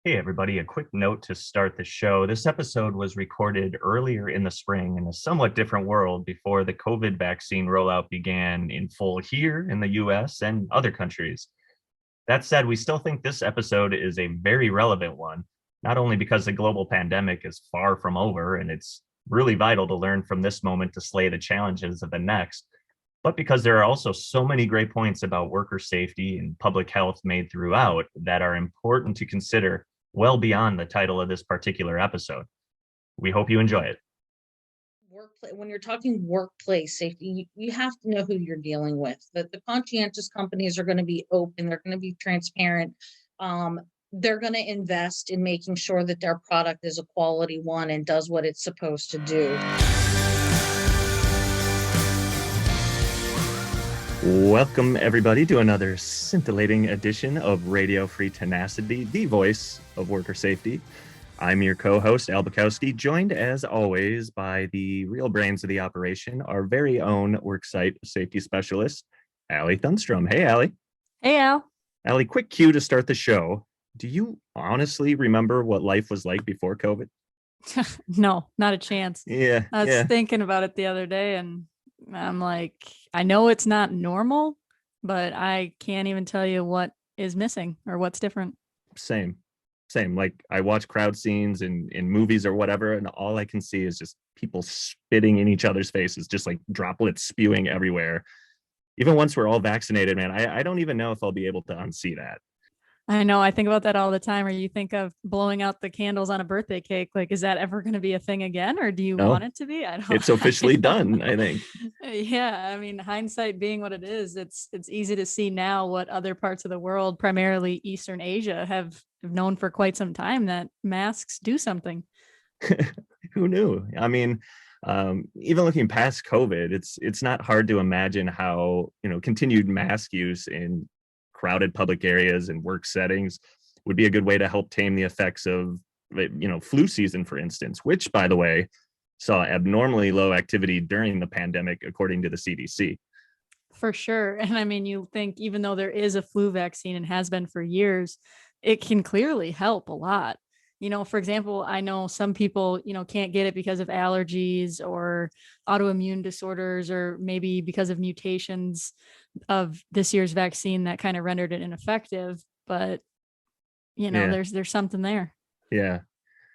Hey, everybody, a quick note to start the show. This episode was recorded earlier in the spring in a somewhat different world before the COVID vaccine rollout began in full here in the US and other countries. That said, we still think this episode is a very relevant one, not only because the global pandemic is far from over and it's really vital to learn from this moment to slay the challenges of the next, but because there are also so many great points about worker safety and public health made throughout that are important to consider well beyond the title of this particular episode. We hope you enjoy it. When you're talking workplace safety, you have to know who you're dealing with. The conscientious companies are going to be open, they're going to be transparent. They're going to invest in making sure that their product is a quality one and does what it's supposed to do. Welcome, everybody, to another scintillating edition of Radio Free Tenacity, the voice of worker safety. I'm your co-host, Al Bukowski, joined as always by the real brains of the operation, our very own worksite safety specialist, Allie Thunstrom. Hey, Allie. Hey, Al. Allie, quick cue to start the show. Do you honestly remember what life was like before COVID? No, not a chance. Yeah. I was thinking about it the other day and I'm like, I know it's not normal, but I can't even tell you what is missing or what's different. Same. Like I watch crowd scenes in movies or whatever, and all I can see is just people spitting in each other's faces, just like droplets spewing everywhere. Even once we're all vaccinated, man, I don't even know if I'll be able to unsee that. I know. I think about that all the time. Or you think of blowing out the candles on a birthday cake. Like, is that ever going to be a thing again? Or do you want it to be? I don't. It's officially done, I think. Yeah. I mean, hindsight being what it is, it's easy to see now what other parts of the world, primarily Eastern Asia, have known for quite some time, that masks do something. Who knew? I mean, even looking past COVID, it's not hard to imagine how, continued mask use in crowded public areas and work settings would be a good way to help tame the effects of, flu season, for instance, which, by the way, saw abnormally low activity during the pandemic, according to the CDC. For sure. And I mean, you think even though there is a flu vaccine and has been for years, it can clearly help a lot. For example, I know some people, can't get it because of allergies or autoimmune disorders, or maybe because of mutations of this year's vaccine that kind of rendered it ineffective. But, there's something there. Yeah.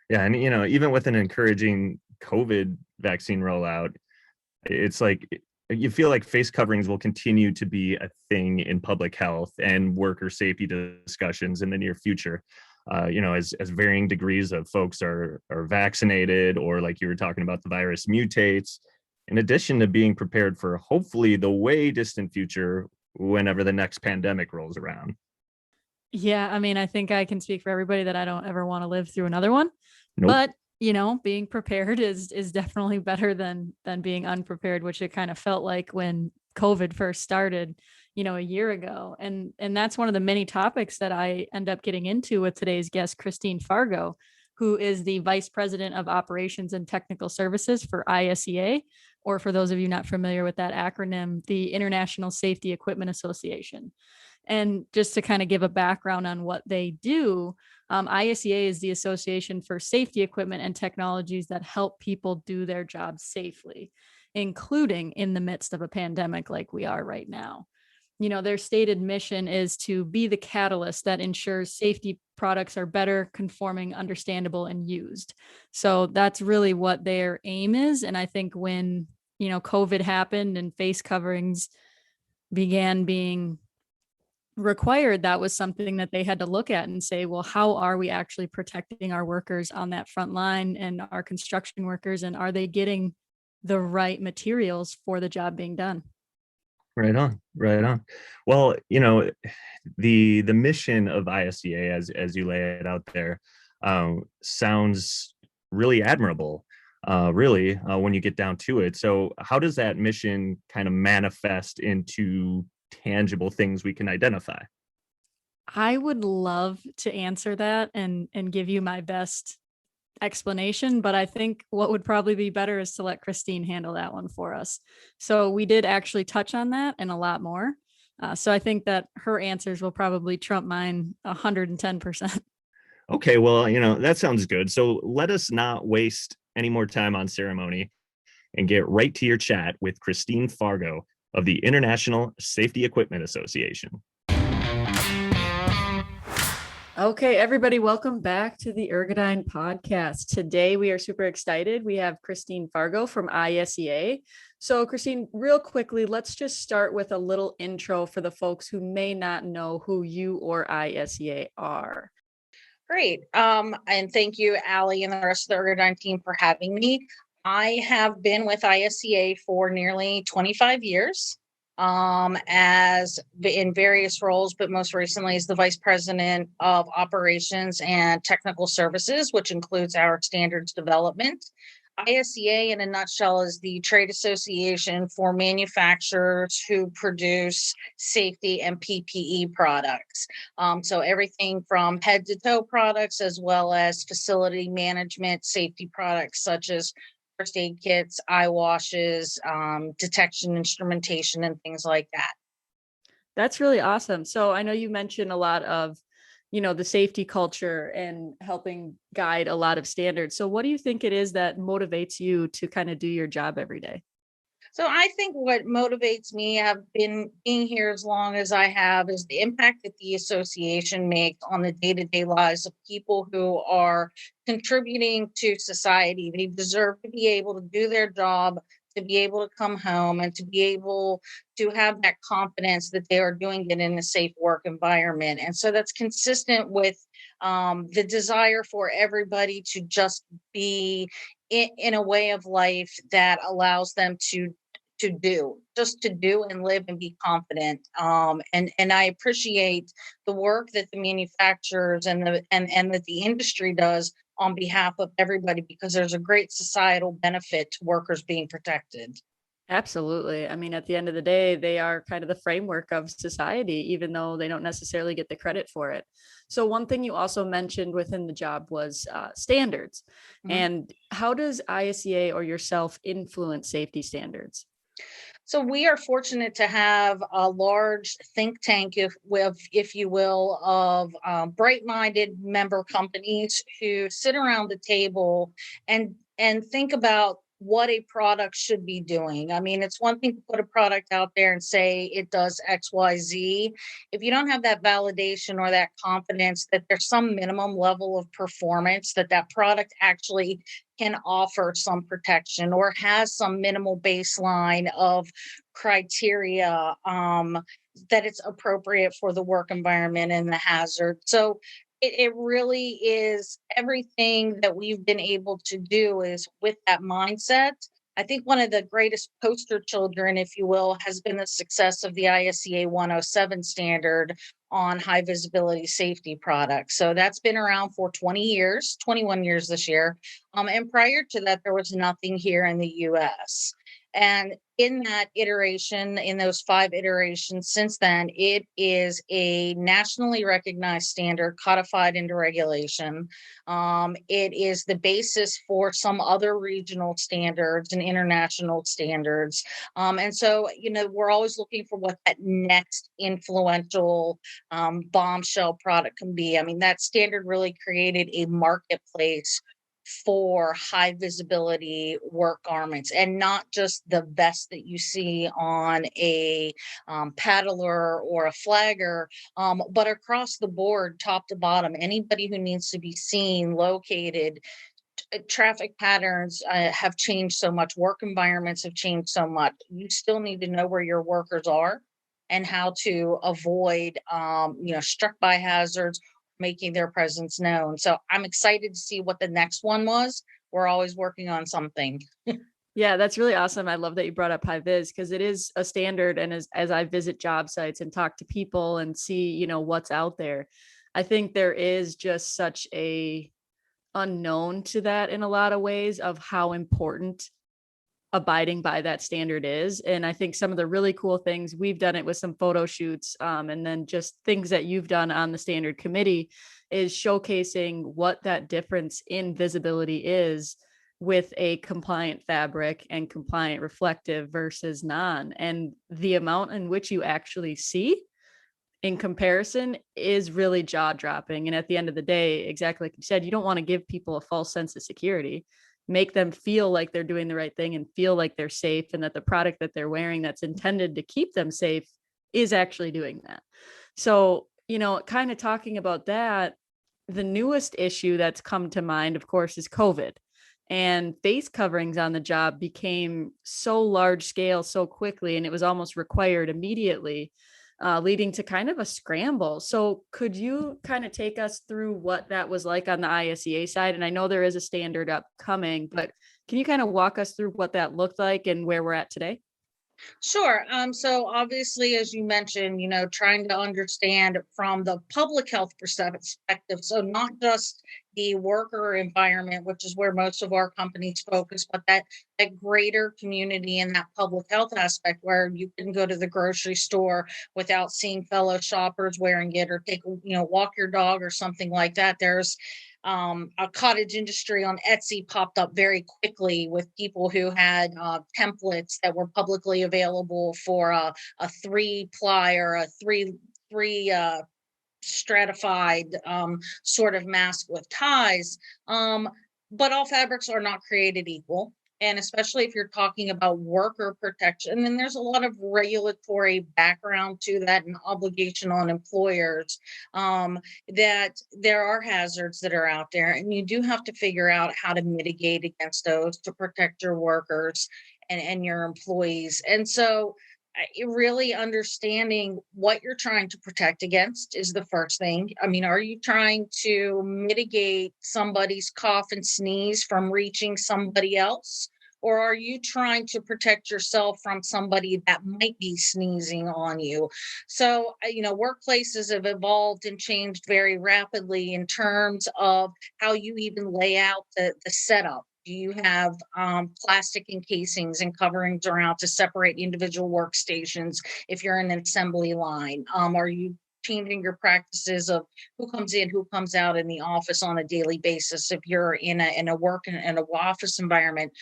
Yeah. And, even with an encouraging COVID vaccine rollout, it's like you feel like face coverings will continue to be a thing in public health and worker safety discussions in the near future. As varying degrees of folks are vaccinated, or like you were talking about, the virus mutates, in addition to being prepared for hopefully the way distant future whenever the next pandemic rolls around. Yeah, I mean, I think I can speak for everybody that I don't ever want to live through another one. Nope. But, being prepared is definitely better than being unprepared, which it kind of felt like when COVID first started, a year ago. And that's one of the many topics that I end up getting into with today's guest, Cristine Fargo, who is the Vice President of Operations and Technical Services for ISEA, or for those of you not familiar with that acronym, the International Safety Equipment Association. And just to kind of give a background on what they do, ISEA is the Association for Safety Equipment and Technologies that help people do their jobs safely, including in the midst of a pandemic like we are right now. Their stated mission is to be the catalyst that ensures safety products are better, conforming, understandable, and used. So that's really what their aim is. And I think when, COVID happened and face coverings began being required, that was something that they had to look at and say, well, how are we actually protecting our workers on that front line and our construction workers? And are they getting the right materials for the job being done? Right on. Well, the mission of ISEA, as you lay it out there, sounds really admirable, when you get down to it. So how does that mission kind of manifest into tangible things we can identify? I would love to answer that and give you my best explanation, but I think what would probably be better is to let Cristine handle that one for us. So we did actually touch on that and a lot more. So I think that her answers will probably trump mine 110%. Okay, well, that sounds good. So let us not waste any more time on ceremony and get right to your chat with Cristine Fargo of the International Safety Equipment Association. Okay, everybody, welcome back to the Ergodyne podcast. Today, we are super excited. We have Cristine Fargo from ISEA. So, Cristine, real quickly, let's just start with a little intro for the folks who may not know who you or ISEA are. Great. And thank you, Allie, and the rest of the Ergodyne team for having me. I have been with ISEA for nearly 25 years, as in various roles, but most recently as the Vice President of Operations and Technical Services, which includes our standards development. ISEA, in a nutshell, is the trade association for manufacturers who produce safety and PPE products. So everything from head to toe products, as well as facility management safety products, such as first aid kits, eye washes, detection instrumentation, and things like that. That's really awesome. So I know you mentioned a lot of, the safety culture and helping guide a lot of standards. So what do you think it is that motivates you to kind of do your job every day? So I think what motivates me, I've been being here as long as I have, is the impact that the association makes on the day-to-day lives of people who are contributing to society. They deserve to be able to do their job, to be able to come home, and to be able to have that confidence that they are doing it in a safe work environment. And so that's consistent with the desire for everybody to just be in a way of life that allows them to do and live and be confident. And I appreciate the work that the manufacturers and that the industry does on behalf of everybody, because there's a great societal benefit to workers being protected. Absolutely. I mean, at the end of the day, they are kind of the framework of society, even though they don't necessarily get the credit for it. So, one thing you also mentioned within the job was standards. Mhm. And how does ISEA or yourself influence safety standards? So we are fortunate to have a large think tank, if you will, of bright-minded member companies who sit around the table and think about what a product should be doing. I mean, it's one thing to put a product out there and say it does X, Y, Z. If you don't have that validation or that confidence that there's some minimum level of performance that that product actually can offer some protection or has some minimal baseline of criteria, that it's appropriate for the work environment and the hazard. So it really is everything that we've been able to do is with that mindset. I think one of the greatest poster children, if you will, has been the success of the ISEA 107 standard on high visibility safety products. So that's been around for 20 years, 21 years this year. And prior to that, there was nothing here in the US. And in that iteration, in those 5 iterations since then, it is a nationally recognized standard codified into regulation. It is the basis for some other regional standards and international standards. And so, we're always looking for what that next influential bombshell product can be. I mean, that standard really created a marketplace for high visibility work garments, and not just the vest that you see on a paddler or a flagger, but across the board, top to bottom, anybody who needs to be seen, located. Traffic patterns have changed so much, work environments have changed so much. You still need to know where your workers are and how to avoid struck by hazards, making their presence known. So I'm excited to see what the next one was. We're always working on something. Yeah, that's really awesome. I love that you brought up high vis because it is a standard. And as I visit job sites and talk to people and see, what's out there, I think there is just such a unknown to that in a lot of ways of how important abiding by that standard is. And I think some of the really cool things, we've done it with some photo shoots, and then just things that you've done on the standard committee is showcasing what that difference in visibility is with a compliant fabric and compliant reflective versus non, and the amount in which you actually see in comparison is really jaw dropping. And at the end of the day, exactly like you said, you don't want to give people a false sense of security, make them feel like they're doing the right thing and feel like they're safe, and that the product that they're wearing that's intended to keep them safe is actually doing that. So, kind of talking about that, the newest issue that's come to mind, of course, is COVID. And face coverings on the job became so large scale so quickly, and it was almost required immediately, leading to kind of a scramble. So, could you kind of take us through what that was like on the ISEA side? And I know there is a standard upcoming, but can you kind of walk us through what that looked like and where we're at today? Sure. So obviously, as you mentioned, trying to understand from the public health perspective, so not just the worker environment, which is where most of our companies focus, but that greater community and that public health aspect where you can go to the grocery store without seeing fellow shoppers wearing it, or walk your dog or something like that. There's a cottage industry on Etsy popped up very quickly with people who had templates that were publicly available for a 3-ply or a three stratified sort of mask with ties. But all fabrics are not created equal. And especially if you're talking about worker protection, and there's a lot of regulatory background to that and obligation on employers, that there are hazards that are out there. And you do have to figure out how to mitigate against those to protect your workers and your employees. And so really understanding what you're trying to protect against is the first thing. I mean, are you trying to mitigate somebody's cough and sneeze from reaching somebody else? Or are you trying to protect yourself from somebody that might be sneezing on you? So, workplaces have evolved and changed very rapidly in terms of how you even lay out the setup. Do you have plastic encasings and coverings around to separate individual workstations if you're in an assembly line? Are you changing your practices of who comes in, who comes out in the office on a daily basis if you're in a work in an office environment?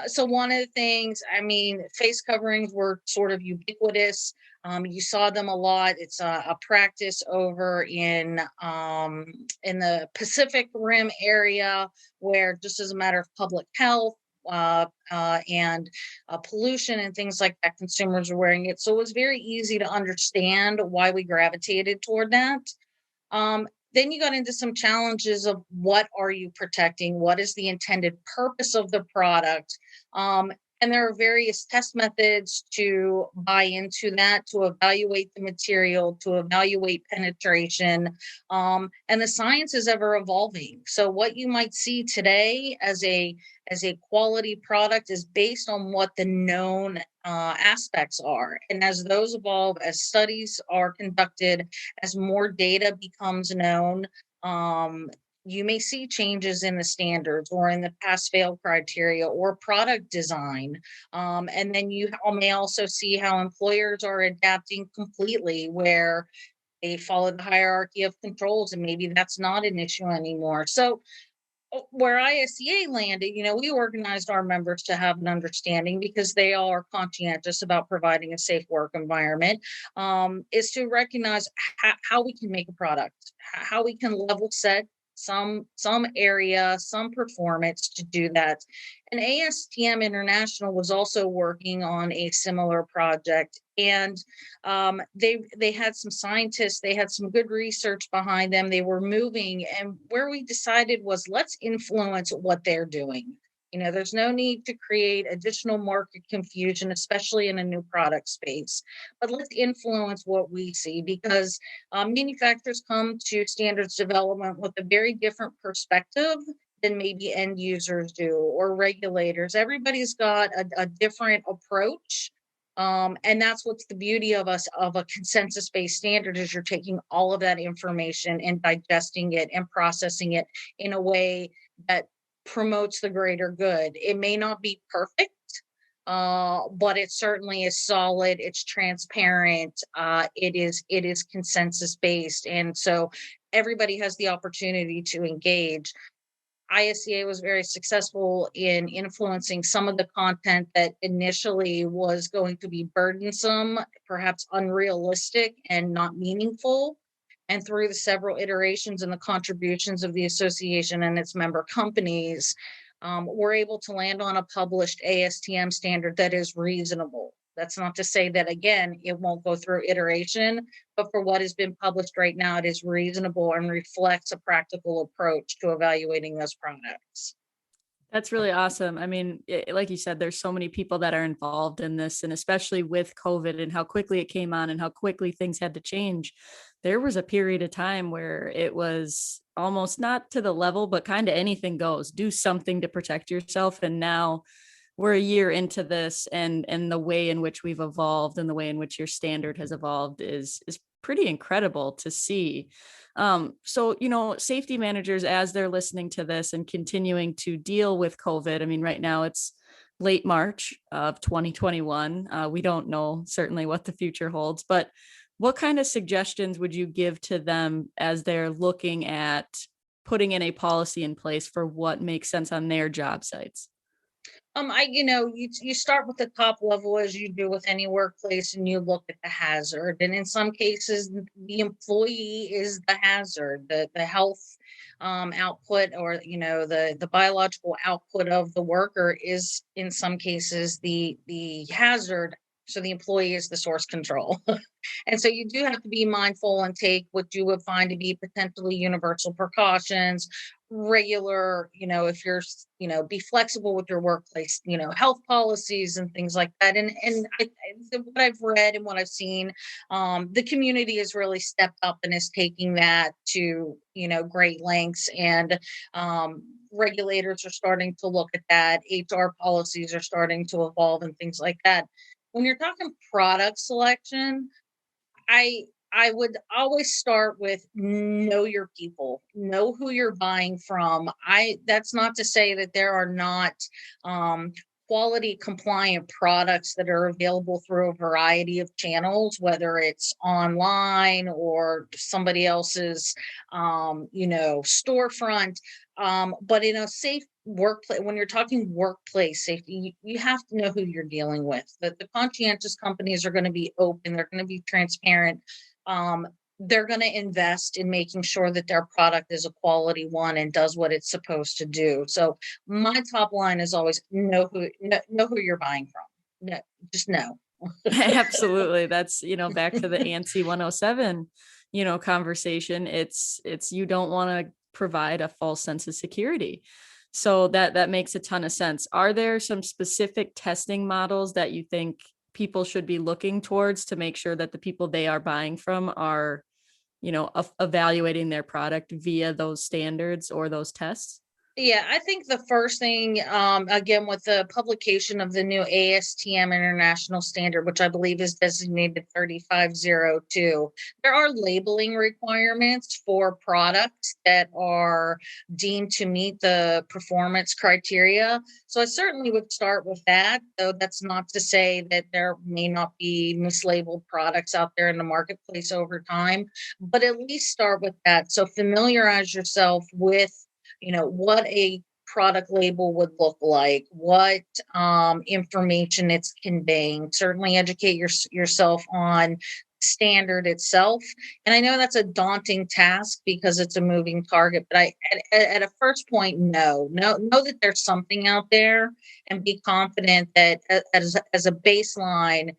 So one of the things, I mean, face coverings were sort of ubiquitous. You saw them a lot. It's a practice over in the Pacific Rim area, where just as a matter of public health and pollution and things like that, consumers are wearing it. So it was very easy to understand why we gravitated toward that. Then you got into some challenges of what are you protecting? What is the intended purpose of the product? And there are various test methods to buy into that, to evaluate the material, to evaluate penetration. And the science is ever evolving. So what you might see today as a quality product is based on what the known aspects are. And as those evolve, as studies are conducted, as more data becomes known, you may see changes in the standards or in the pass-fail criteria or product design. And then you may also see how employers are adapting completely, where they follow the hierarchy of controls and maybe that's not an issue anymore. So where ISEA landed, we organized our members to have an understanding, because they all are conscientious about providing a safe work environment, is to recognize how we can make a product, how we can level set some area, some performance to do that. And ASTM International was also working on a similar project. And they had some scientists, they had some good research behind them. They were moving, and where we decided was, let's influence what they're doing. There's no need to create additional market confusion, especially in a new product space. But let's influence what we see, because manufacturers come to standards development with a very different perspective than maybe end users do, or regulators. Everybody's got a different approach. And that's what's the beauty of a consensus-based standard, is you're taking all of that information and digesting it and processing it in a way that promotes the greater good. It may not be perfect, but it certainly is solid. It's transparent. It is consensus based, and so everybody has the opportunity to engage. ISEA was very successful in influencing some of the content that initially was going to be burdensome, perhaps unrealistic, and not meaningful. And through the several iterations and the contributions of the association and its member companies, we're able to land on a published ASTM standard that is reasonable. That's not to say that, again, it won't go through iteration, but for what has been published right now, it is reasonable and reflects a practical approach to evaluating those products. That's really awesome. I mean, like you said, there's so many people that are involved in this, and especially with COVID and how quickly it came on and how quickly things had to change. There was a period of time where it was almost not to the level, but kind of anything goes. Do something to protect yourself. And now we're a year into this, and the way in which we've evolved and the way in which your standard has evolved is pretty incredible to see. So, safety managers, as they're listening to this and continuing to deal with COVID, I mean, right now it's late March of 2021. We don't know certainly what the future holds, but what kind of suggestions would you give to them as they're looking at putting in a policy in place for what makes sense on their job sites? You start with the top level as you do with any workplace, and you look at the hazard. And in some cases, the employee is the hazard, the health output, or the biological output of the worker is in some cases the hazard. So the employee is the source control. And so you do have to be mindful and take what you would find to be potentially universal precautions, regular, if you're, be flexible with your workplace, health policies and things like that. What I've read and what I've seen, the community has really stepped up and is taking that to, great lengths. And regulators are starting to look at that. HR policies are starting to evolve and things like that. When you're talking product selection, I would always start with know your people, know who you're buying from. That's not to say that there are not quality compliant products that are available through a variety of channels, whether it's online or somebody else's storefront. But in a safe workplace, when you're talking workplace safety, you have to know who you're dealing with. That the conscientious companies are going to be open, they're going to be transparent. They're going to invest in making sure that their product is a quality one and does what it's supposed to do. So my top line is always know who you're buying from. No, just know. Absolutely. That's, back to the ANSI 107, conversation. It's you don't want to provide a false sense of security. So that makes a ton of sense. Are there some specific testing models that you think people should be looking towards to make sure that the people they are buying from are, evaluating their product via those standards or those tests? Yeah, I think the first thing, again, with the publication of the new ASTM International Standard, which I believe is designated 3502, there are labeling requirements for products that are deemed to meet the performance criteria. So I certainly would start with that, though that's not to say that there may not be mislabeled products out there in the marketplace over time, but at least start with that. So familiarize yourself with what a product label would look like, what information it's conveying. Certainly educate yourself on standard itself. And I know that's a daunting task because it's a moving target, but at a first point, know that there's something out there, and be confident that as a baseline,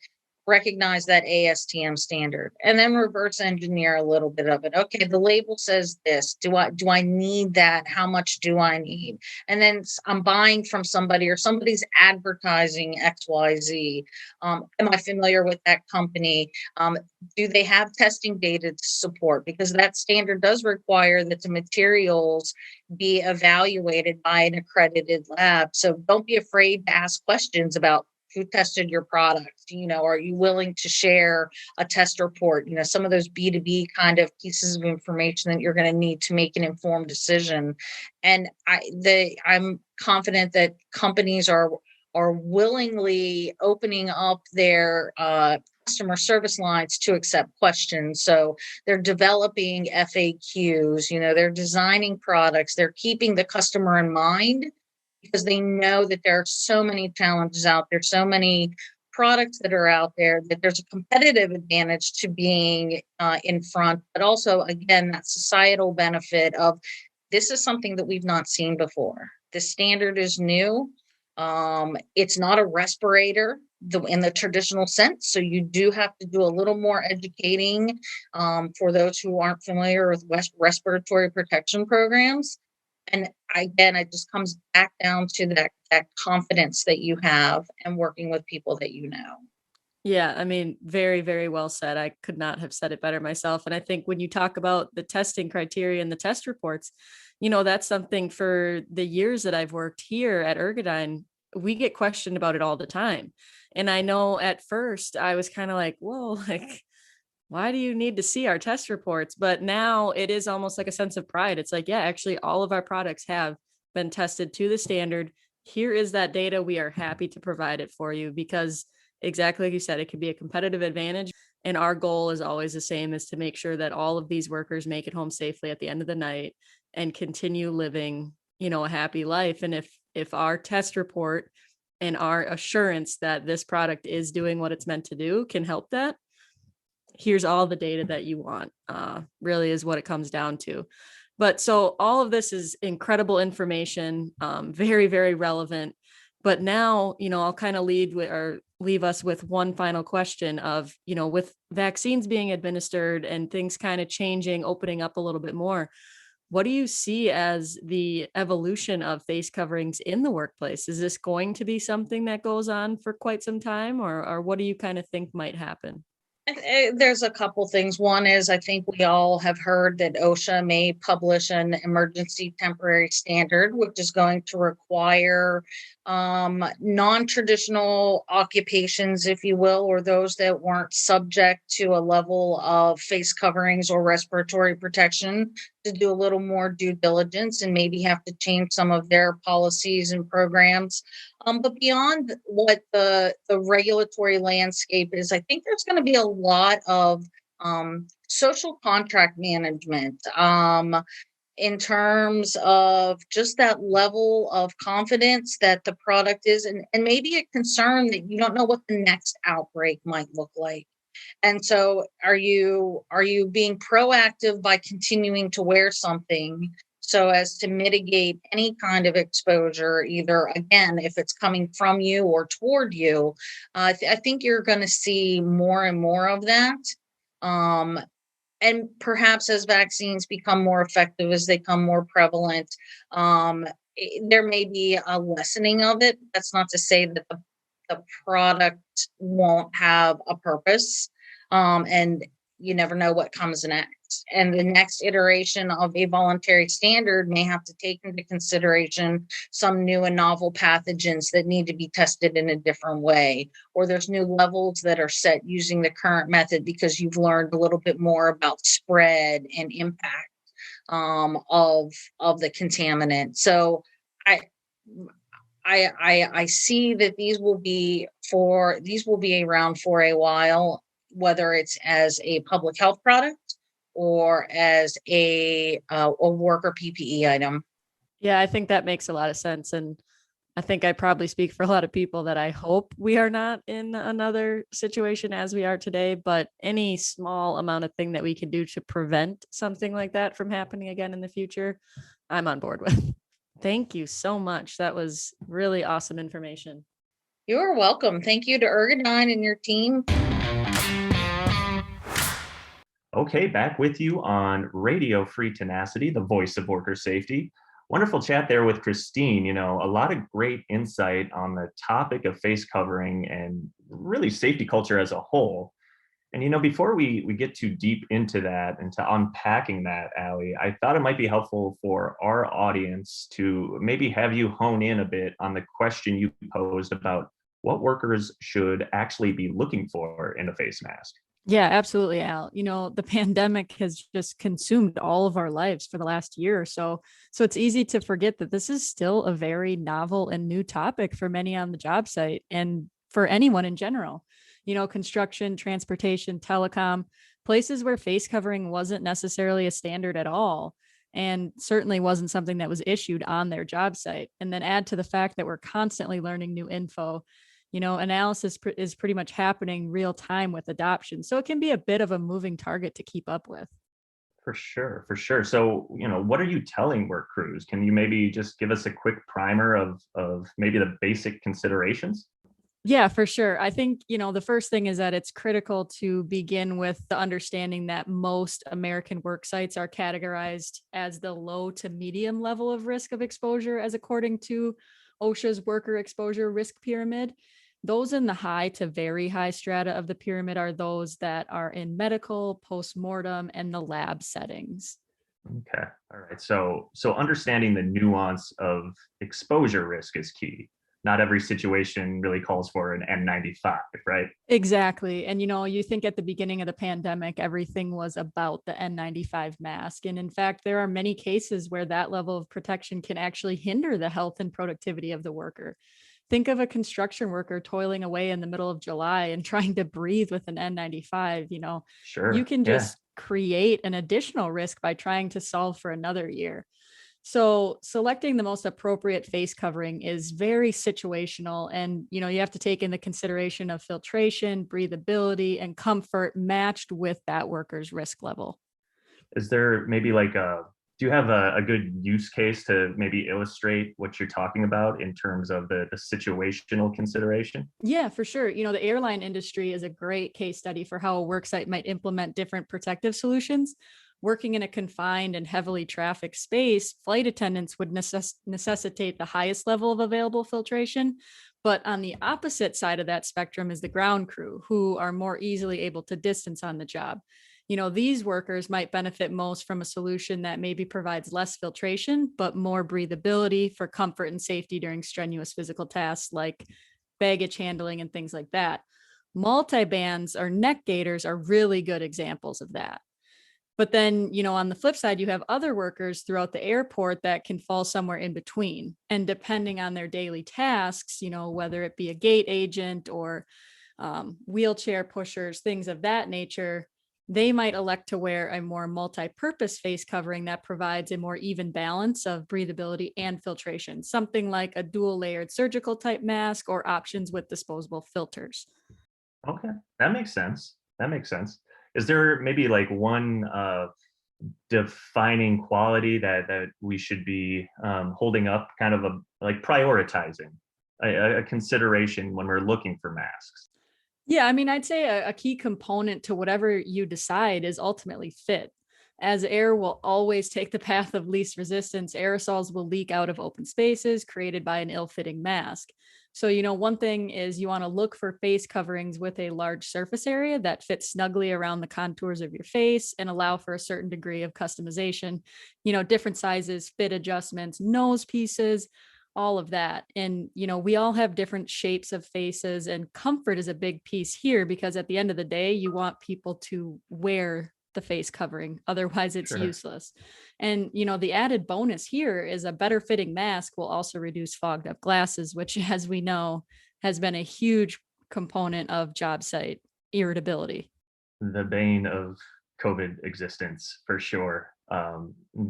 recognize that ASTM standard, and then reverse engineer a little bit of it. Okay, the label says this. Do I need that? How much do I need? And then I'm buying from somebody, or somebody's advertising XYZ. Am I familiar with that company? Do they have testing data to support? Because that standard does require that the materials be evaluated by an accredited lab. So don't be afraid to ask questions about who tested your product. Are you willing to share a test report? Some of those B2B kind of pieces of information that you're going to need to make an informed decision. And I'm confident that companies are are willingly opening up their customer service lines to accept questions. So they're developing FAQs, they're designing products, they're keeping the customer in mind because they know that there are so many challenges out there, so many products that are out there, that there's a competitive advantage to being in front, but also, again, that societal benefit of this is something that we've not seen before. The standard is new. It's not a respirator in the traditional sense. So you do have to do a little more educating for those who aren't familiar with respiratory protection programs. And again, it just comes back down to that confidence that you have and working with people that you know. Yeah, I mean, very, very well said. I could not have said it better myself. And I think when you talk about the testing criteria and the test reports, that's something for the years that I've worked here at Ergodyne, we get questioned about it all the time. And I know at first I was kind of like, whoa, like, why do you need to see our test reports? But now it is almost like a sense of pride. It's like, yeah, actually, all of our products have been tested to the standard. Here is that data. We are happy to provide it for you because exactly like you said, it can be a competitive advantage. And our goal is always the same, is to make sure that all of these workers make it home safely at the end of the night and continue living, a happy life. And if our test report and our assurance that this product is doing what it's meant to do can help that, here's all the data that you want, really is what it comes down to. But so all of this is incredible information, very, very relevant. But now, I'll kind of leave us with one final question of, with vaccines being administered and things kind of changing, opening up a little bit more, what do you see as the evolution of face coverings in the workplace? Is this going to be something that goes on for quite some time, or what do you kind of think might happen? There's a couple things. One is, I think we all have heard that OSHA may publish an emergency temporary standard, which is going to require non-traditional occupations, if you will, or those that weren't subject to a level of face coverings or respiratory protection, to do a little more due diligence and maybe have to change some of their policies and programs. But beyond what the regulatory landscape is, I think there's going to be a lot of social contract management in terms of just that level of confidence that the product is, and maybe a concern that you don't know what the next outbreak might look like. And so are you being proactive by continuing to wear something so as to mitigate any kind of exposure, either, again, if it's coming from you or toward you? I think you're going to see more and more of that. And perhaps as vaccines become more effective, as they become more prevalent, there may be a lessening of it. That's not to say that the product won't have a purpose. And you never know what comes next. And the next iteration of a voluntary standard may have to take into consideration some new and novel pathogens that need to be tested in a different way, or there's new levels that are set using the current method because you've learned a little bit more about spread and impact of the contaminant. So I see that these will be around for a while, whether it's as a public health product or as a worker PPE item. Yeah, I think that makes a lot of sense. And I think I probably speak for a lot of people that I hope we are not in another situation as we are today, but any small amount of thing that we can do to prevent something like that from happening again in the future, I'm on board with. Thank you so much. That was really awesome information. You're welcome. Thank you to Ergodyne and your team. Okay, back with you on Radio Free Tenacity, the voice of worker safety. Wonderful chat there with Cristine. A lot of great insight on the topic of face covering and really safety culture as a whole. And before we get too deep into that and to unpacking that, Allie, I thought it might be helpful for our audience to maybe have you hone in a bit on the question you posed about what workers should actually be looking for in a face mask. Yeah, absolutely, Al. The pandemic has just consumed all of our lives for the last year or so. So it's easy to forget that this is still a very novel and new topic for many on the job site and for anyone in general. Construction, transportation, telecom, places where face covering wasn't necessarily a standard at all, and certainly wasn't something that was issued on their job site. And then add to the fact that we're constantly learning new info. Analysis is pretty much happening real time with adoption. So it can be a bit of a moving target to keep up with. For sure, for sure. So, what are you telling work crews? Can you maybe just give us a quick primer of maybe the basic considerations? Yeah, for sure. I think, the first thing is that it's critical to begin with the understanding that most American work sites are categorized as the low to medium level of risk of exposure, as according to OSHA's worker exposure risk pyramid. Those in the high to very high strata of the pyramid are those that are in medical, postmortem, and the lab settings. Okay. All right. So understanding the nuance of exposure risk is key. Not every situation really calls for an N95, right? Exactly. And you think at the beginning of the pandemic, everything was about the N95 mask. And in fact, there are many cases where that level of protection can actually hinder the health and productivity of the worker. Think of a construction worker toiling away in the middle of July and trying to breathe with an N95. You Sure. can Yeah. just create an additional risk by trying to solve for another year. So selecting the most appropriate face covering is very situational. And, you have to take into consideration of filtration, breathability, and comfort matched with that worker's risk level. Is there maybe like do you have a good use case to maybe illustrate what you're talking about in terms of the situational consideration? Yeah, for sure. The airline industry is a great case study for how a worksite might implement different protective solutions. Working in a confined and heavily trafficked space, flight attendants would necessitate the highest level of available filtration. But on the opposite side of that spectrum is the ground crew, who are more easily able to distance on the job. These workers might benefit most from a solution that maybe provides less filtration, but more breathability for comfort and safety during strenuous physical tasks like baggage handling and things like that. Multi-bands or neck gaiters are really good examples of that. But then, on the flip side, you have other workers throughout the airport that can fall somewhere in between. And depending on their daily tasks, whether it be a gate agent or wheelchair pushers, things of that nature, they might elect to wear a more multi-purpose face covering that provides a more even balance of breathability and filtration, something like a dual layered surgical type mask or options with disposable filters. Okay, that makes sense. That makes sense. Is there maybe like one defining quality that we should be holding up, kind of a like prioritizing a consideration when we're looking for masks? Yeah, I mean, I'd say a key component to whatever you decide is ultimately fit. As air will always take the path of least resistance, aerosols will leak out of open spaces created by an ill fitting mask. So, one thing is you want to look for face coverings with a large surface area that fits snugly around the contours of your face and allow for a certain degree of customization. Different sizes, fit adjustments, nose pieces, all of that. And, we all have different shapes of faces, and comfort is a big piece here because at the end of the day, you want people to wear the face covering. Otherwise, it's Sure. useless. And, the added bonus here is a better fitting mask will also reduce fogged up glasses, which, as we know, has been a huge component of job site irritability. The bane of COVID existence for sure.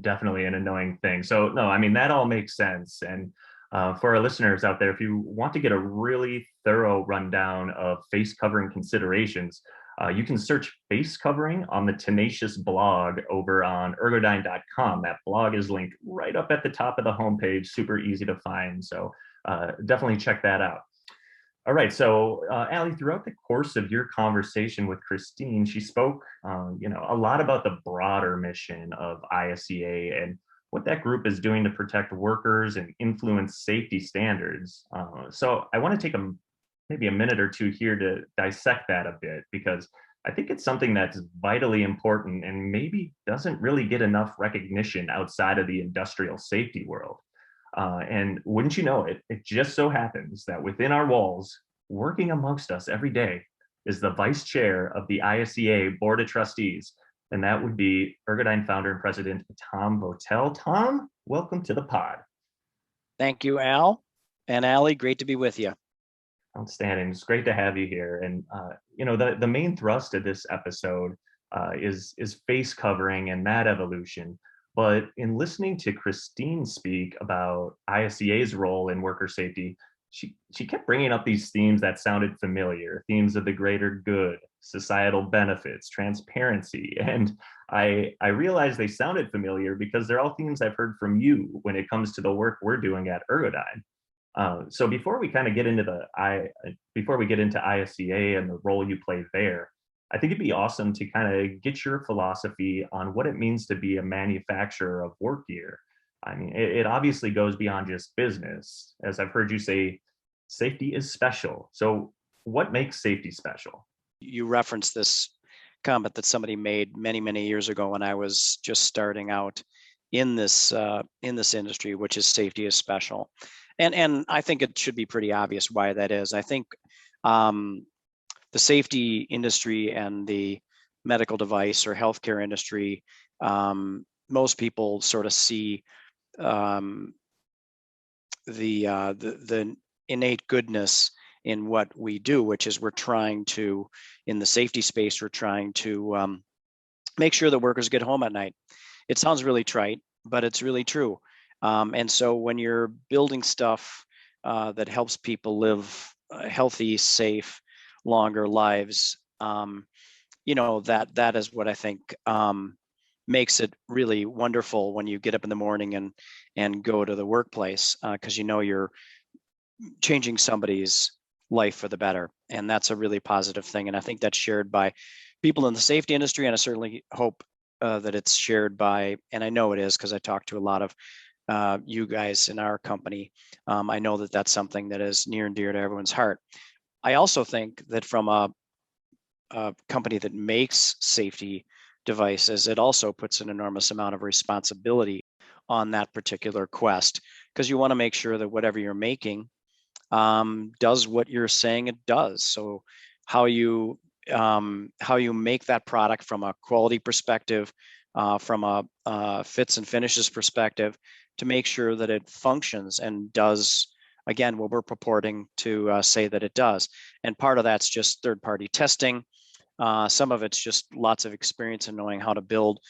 Definitely an annoying thing. So no, I mean that all makes sense. And for our listeners out there, if you want to get a really thorough rundown of face covering considerations, you can search face covering on the Tenacious blog over on ergodyne.com. That blog is linked right up at the top of the homepage, super easy to find. So definitely check that out. All right. So, Allie, throughout the course of your conversation with Cristine, she spoke, a lot about the broader mission of ISEA and what that group is doing to protect workers and influence safety standards. So, I want to take maybe a minute or two here to dissect that a bit because I think it's something that's vitally important and maybe doesn't really get enough recognition outside of the industrial safety world. And wouldn't you know it, it just so happens that within our walls, working amongst us every day, is the vice chair of the ISEA Board of Trustees, and that would be Ergodyne founder and president Tom Votel. Tom, welcome to the pod. Thank you, Al. And Allie, great to be with you. Outstanding. It's great to have you here. And the main thrust of this episode is face covering and mat evolution. But in listening to Cristine speak about ISEA's role in worker safety, she kept bringing up these themes that sounded familiar, themes of the greater good, societal benefits, transparency. And I realized they sounded familiar because they're all themes I've heard from you when it comes to the work we're doing at Ergodyne. So before we kind of get into ISEA and the role you play there, I think it'd be awesome to kind of get your philosophy on what it means to be a manufacturer of work gear. I mean, it obviously goes beyond just business. As I've heard you say, safety is special. So what makes safety special? You referenced this comment that somebody made many, many years ago when I was just starting out in this industry, which is safety is special. And I think it should be pretty obvious why that is. I think the safety industry and the medical device or healthcare industry, most people sort of see the innate goodness in what we do, which is we're trying to, in the safety space, we're trying to make sure that workers get home at night. It sounds really trite, but it's really true. And so when you're building stuff that helps people live healthy, safe, longer lives, that is what I think makes it really wonderful when you get up in the morning and go to the workplace, because you're changing somebody's life for the better. And that's a really positive thing. And I think that's shared by people in the safety industry. And I certainly hope that it's shared by, and I know it is because I talk to a lot of you guys in our company. I know that that's something that is near and dear to everyone's heart. I also think that from a company that makes safety devices, it also puts an enormous amount of responsibility on that particular quest, because you want to make sure that whatever you're making does what you're saying it does. So how you make that product from a quality perspective, from a fits and finishes perspective, to make sure that it functions and does, again, what we're purporting to say that it does. And part of that's just third-party testing. Some of it's just lots of experience in knowing how to build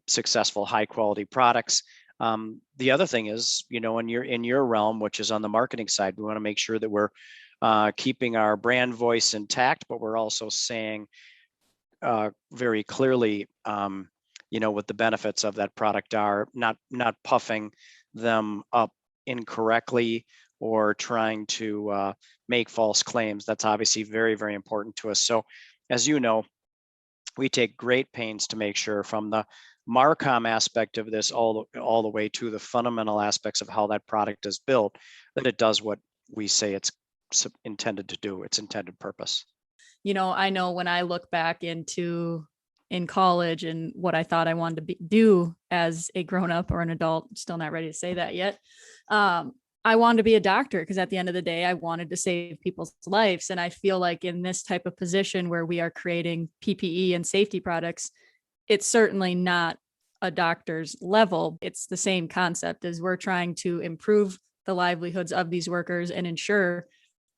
successful, high-quality products. The other thing is, in your realm, which is on the marketing side, we want to make sure that we're keeping our brand voice intact, but we're also saying very clearly, what the benefits of that product are, not puffing them up incorrectly or trying to make false claims. That's obviously very, very important to us. So, as you know, we take great pains to make sure, from the Marcom aspect of this all the way to the fundamental aspects of how that product is built, that it does what we say it's intended to do, its intended purpose. I know when I look back in college and what I thought I wanted to do as a grown-up or an adult, still not ready to say that yet. I wanted to be a doctor because at the end of the day, I wanted to save people's lives. And I feel like in this type of position where we are creating PPE and safety products, it's certainly not a doctor's level. It's the same concept as we're trying to improve the livelihoods of these workers and ensure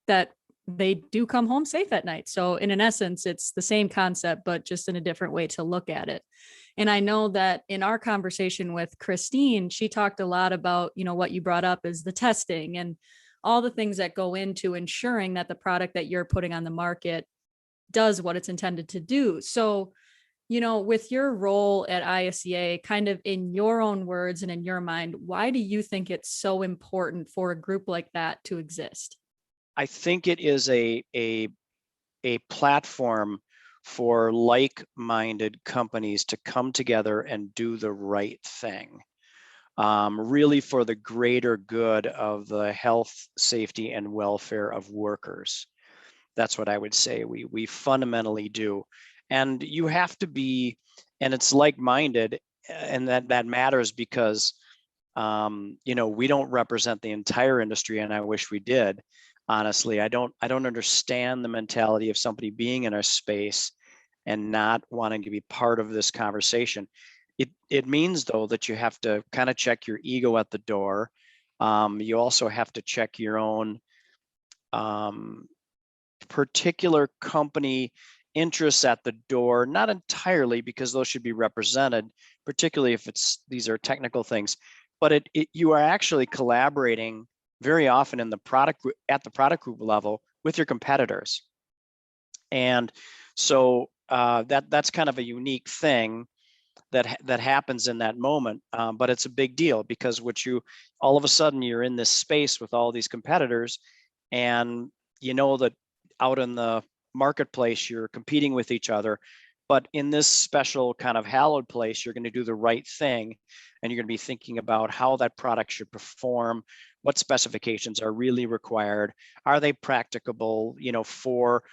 that they do come home safe at night. So in an essence, it's the same concept, but just in a different way to look at it. And I know that in our conversation with Cristine, she talked a lot about, what you brought up is the testing and all the things that go into ensuring that the product that you're putting on the market does what it's intended to do. So, with your role at ISEA, kind of in your own words and in your mind, why do you think it's so important for a group like that to exist? I think it is a platform for like-minded companies to come together and do the right thing, really for the greater good of the health, safety, and welfare of workers. That's what I would say we fundamentally do. And you have to be, and it's like-minded, and that matters because, we don't represent the entire industry, and I wish we did. honestly. I don't understand the mentality of somebody being in our space and not wanting to be part of this conversation. It means, though, that you have to kind of check your ego at the door. You also have to check your own particular company interests at the door, not entirely, because those should be represented, particularly if these are technical things, but you are actually collaborating very often in the product at the product group level with your competitors. And so that's kind of a unique thing that happens in that moment, but it's a big deal, because all of a sudden you're in this space with all these competitors, and you know that out in the marketplace you're competing with each other, but in this special kind of hallowed place you're going to do the right thing, and you're going to be thinking about how that product should perform, what specifications are really required, are they practicable, for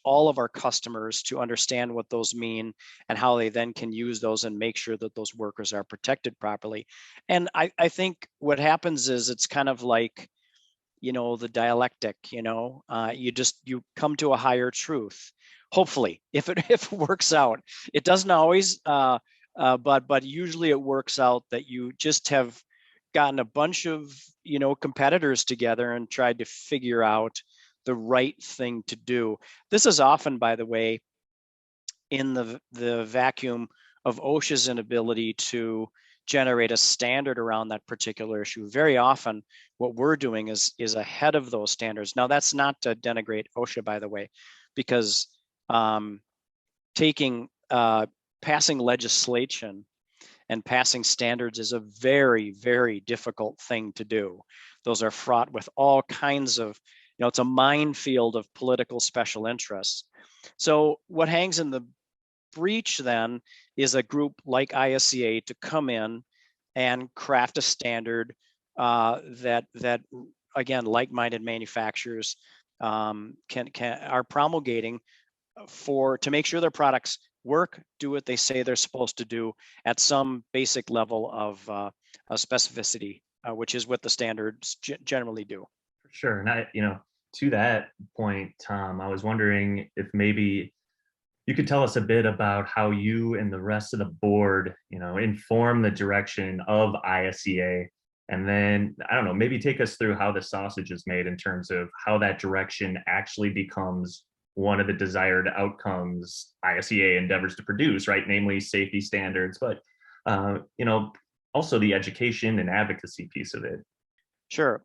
all of our customers to understand what those mean, and how they then can use those and make sure that those workers are protected properly. And I think what happens is it's kind of like, the dialectic, you come to a higher truth, hopefully, if it works out. It doesn't always, but usually it works out that you just have gotten a bunch of, competitors together and tried to figure out the right thing to do. This is often, by the way, in the vacuum of OSHA's inability to generate a standard around that particular issue. Very often what we're doing is ahead of those standards. Now, that's not to denigrate OSHA, by the way, because passing legislation and passing standards is a very, very difficult thing to do. Those are fraught with all kinds of, it's a minefield of political special interests. So what hangs in the breach then is a group like ISEA to come in and craft a standard that again, like-minded manufacturers are promulgating to make sure their products work, do what they say they're supposed to do at some basic level of specificity, which is what the standards generally do. For sure. And to that point, Tom, I was wondering if maybe you could tell us a bit about how you and the rest of the board, inform the direction of ISEA. And then, I don't know, maybe take us through how the sausage is made in terms of how that direction actually becomes one of the desired outcomes ISEA endeavors to produce, right? Namely safety standards, but, also the education and advocacy piece of it. Sure.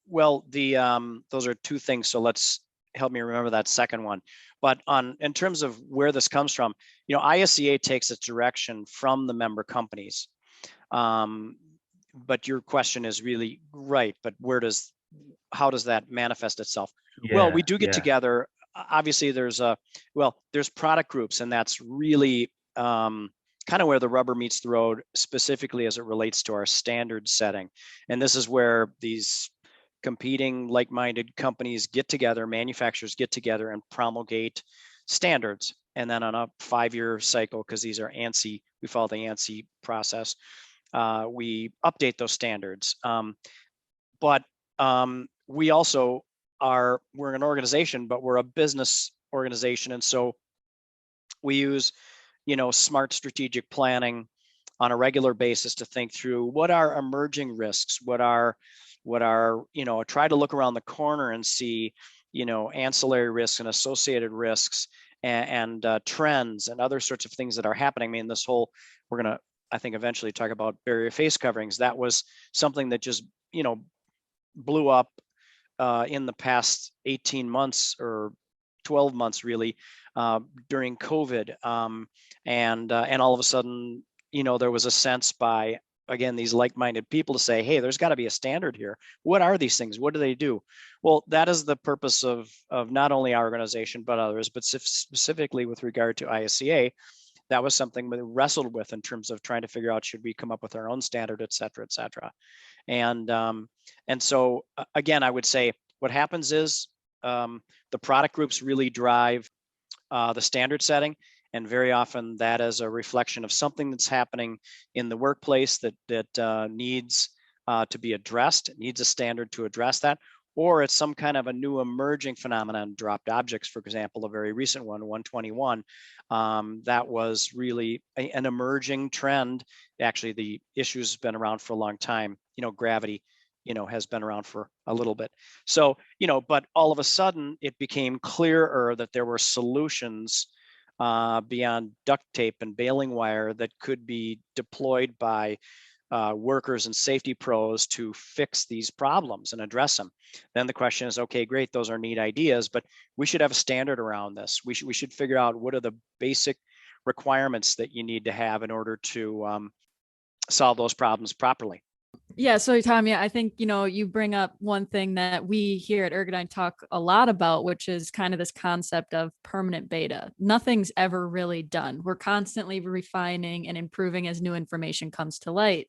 Well, those are two things. So let's help me remember that second one. But in terms of where this comes from, ISEA takes its direction from the member companies. But your question is really right. But how does that manifest itself? Yeah, well, we do get together. Obviously, there's product groups, and that's really kind of where the rubber meets the road, specifically as it relates to our standard setting. And this is where these competing like-minded companies get together, manufacturers get together and promulgate standards. And then on a 5-year cycle, because these are ANSI, we follow the ANSI process, we update those standards. But we also we're an organization, but we're a business organization. And so we use, smart strategic planning on a regular basis to think through what are emerging risks, what are try to look around the corner and see, ancillary risks and associated risks and trends and other sorts of things that are happening. I mean, we're going to, I think, eventually talk about barrier face coverings. That was something that just, blew up in the past 18 months or 12 months, really, during COVID. And all of a sudden, there was a sense by, again, these like-minded people to say, hey, there's got to be a standard here. What are these things? What do they do? Well, that is the purpose of not only our organization, but others, but specifically with regard to ISEA. That was something we wrestled with in terms of trying to figure out, should we come up with our own standard, et cetera, et cetera. And so, again, I would say what happens is the product groups really drive the standard setting. And very often that is a reflection of something that's happening in the workplace that needs to be addressed. It needs a standard to address that. or it's some kind of a new emerging phenomenon. Dropped objects, for example, a very recent one, 121, that was really an emerging trend. Actually, the issue's been around for a long time. Gravity, has been around for a little bit. So, but all of a sudden it became clearer that there were solutions beyond duct tape and baling wire that could be deployed by workers and safety pros to fix these problems and address them. Then the question is, okay, great, those are neat ideas, but we should have a standard around this. We should figure out what are the basic requirements that you need to have in order to solve those problems properly. Yeah. So Tom, I think, you bring up one thing that we here at Ergodyne talk a lot about, which is kind of this concept of permanent beta. Nothing's ever really done. We're constantly refining and improving as new information comes to light.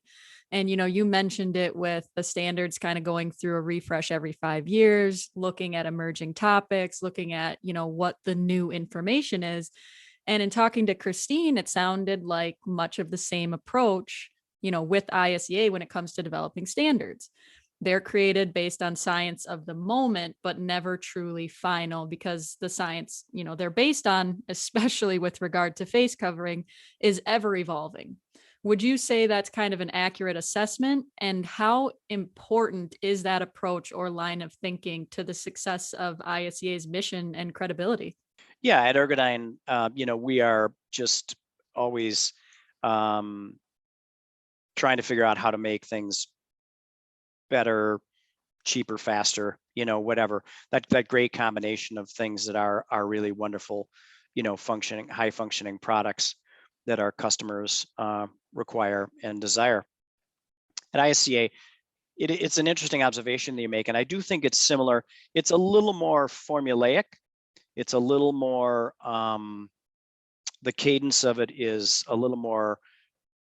And, you mentioned it with the standards kind of going through a refresh every 5 years, looking at emerging topics, looking at, what the new information is. And in talking to Cristine, it sounded like much of the same approach with ISEA when it comes to developing standards. They're created based on science of the moment, but never truly final, because the science, they're based on, especially with regard to face covering, is ever evolving. Would you say that's kind of an accurate assessment? And how important is that approach or line of thinking to the success of ISEA's mission and credibility? Yeah, at Ergodyne, we are just always trying to figure out how to make things better, cheaper, faster, whatever. That great combination of things that are really wonderful, high functioning products that our customers require and desire. At ISEA, it's an interesting observation that you make, and I do think it's similar. It's a little more formulaic. It's a little more, the cadence of it is a little more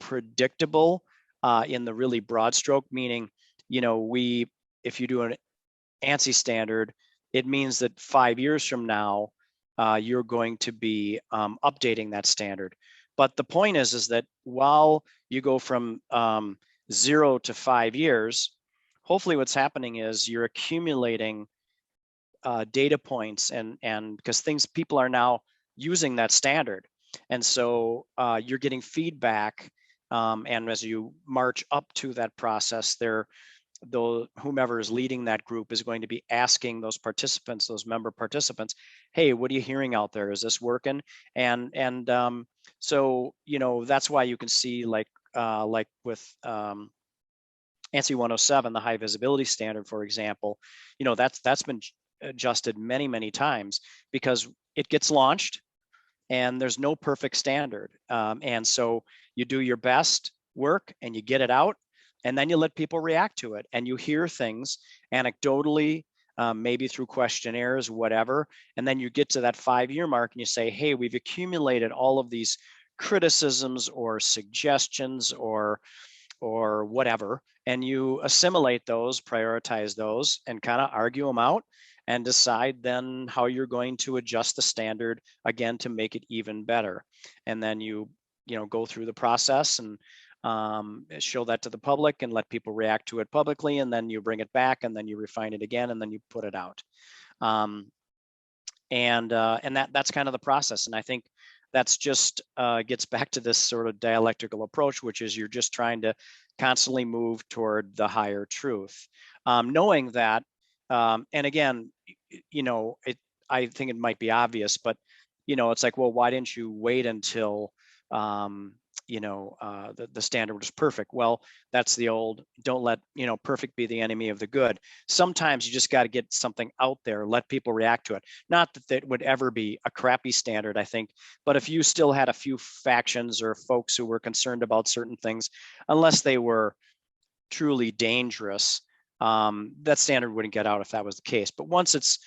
predictable in the really broad stroke, meaning, if you do an ANSI standard, it means that 5 years from now, you're going to be updating that standard. But the point is that while you go from 0 to 5 years, hopefully what's happening is you're accumulating data points and because people are now using that standard. And so you're getting feedback. And as you march up to that process, whomever is leading that group is going to be asking those participants, those member participants, hey, what are you hearing out there? Is this working? And so, that's why you can see like with ANSI 107, the high visibility standard, for example, that's been adjusted many, many times because it gets launched and there's no perfect standard. And so you do your best work and you get it out, and then you let people react to it, and you hear things anecdotally, maybe through questionnaires, whatever. And then you get to that 5-year mark and you say, hey, we've accumulated all of these criticisms or suggestions or whatever, and you assimilate those, prioritize those, and kind of argue them out and decide then how you're going to adjust the standard again to make it even better. And then you go through the process and show that to the public and let people react to it publicly, and then you bring it back and then you refine it again and then you put it out. And that's kind of the process. And I think that's just gets back to this sort of dialectical approach, which is you're just trying to constantly move toward the higher truth, knowing that. And again, I think it might be obvious, but it's like, well, why didn't you wait until the standard was perfect? Well, that's the old, don't let perfect be the enemy of the good. Sometimes you just got to get something out there, let people react to it. Not that it would ever be a crappy standard, I think, but if you still had a few factions or folks who were concerned about certain things, unless they were truly dangerous, that standard wouldn't get out if that was the case. But once it's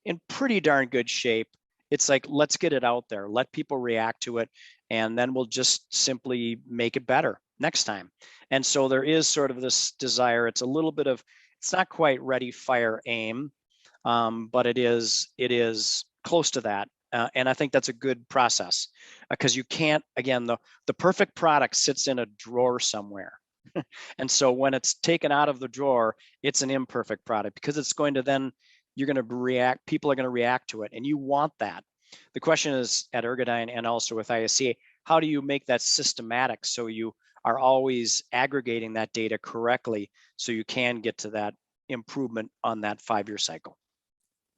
in pretty darn good shape, it's like, let's get it out there, let people react to it, and then we'll just simply make it better next time. And so there is sort of this desire. It's a little bit of, it's not quite ready, fire, aim, but it is close to that. And I think that's a good process because you can't, again, the perfect product sits in a drawer somewhere. And so when it's taken out of the drawer, it's an imperfect product, because it's going to then, you're going to react, people are going to react to it, and you want that. The question is at Ergodyne and also with ISEA, how do you make that systematic so you are always aggregating that data correctly so you can get to that improvement on that 5-year cycle?